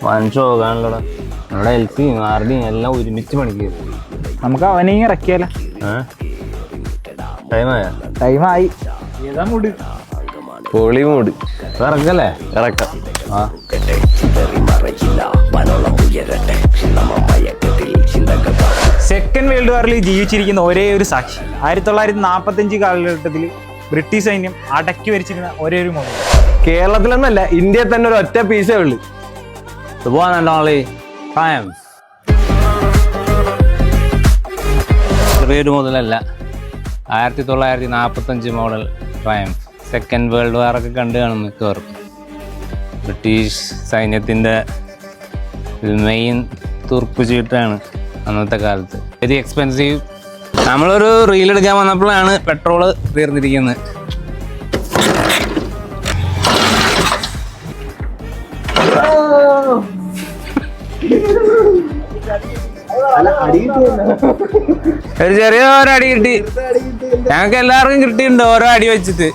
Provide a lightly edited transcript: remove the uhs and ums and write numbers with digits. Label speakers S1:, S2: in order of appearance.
S1: മനുഷ്യോകാണല്ലോടാ. നമ്മുടെ എൽസിയും ആർഡിയും എല്ലാം ഒരുമിച്ച് പണിക്ക്.
S2: നമുക്ക് അവനെ ഇറക്കിയാലോ? ടൈമായി. ഏതാ മൂഡ്?
S1: പൊളി മൂഡ്. ഇറക്കല്ലേ? ഇറക്കാം.
S2: സെക്കൻഡ് വേൾഡ് വാറിൽ ജീവിച്ചിരിക്കുന്ന ഒരേ ഒരു സാക്ഷി 1945 കാലഘട്ടത്തിൽ ബ്രിട്ടീഷ് സൈന്യം അടക്കി വരിച്ചിരുന്ന ഒരേ ഒരു മോഡൽ.
S1: കേരളത്തിലൊന്നല്ല, ഇന്ത്യയിൽ തന്നെ ഒരു ഒറ്റ പീസേ ഉള്ളു. ചെറിയൊരു മുതലല്ല, 1945 model triumph. Second world war ഒക്കെ കണ്ടു കാണും മിക്കവാറും. ബ്രിട്ടീഷ് സൈന്യത്തിൻ്റെ മെയിൻ തുർപ്പ് ചീട്ടാണ് അന്നത്തെ കാലത്ത്. Very expensive. നമ്മളൊരു റീലെടുക്കാൻ വന്നപ്പോഴാണ് പെട്രോള് തീർന്നിരിക്കുന്നത്. ഒരു ചെറിയ ഓരോ അടി കിട്ടി. ഞങ്ങൾക്ക് എല്ലാവർക്കും കിട്ടിയിട്ടുണ്ട് ഓരോ അടി വെച്ചിട്ട്.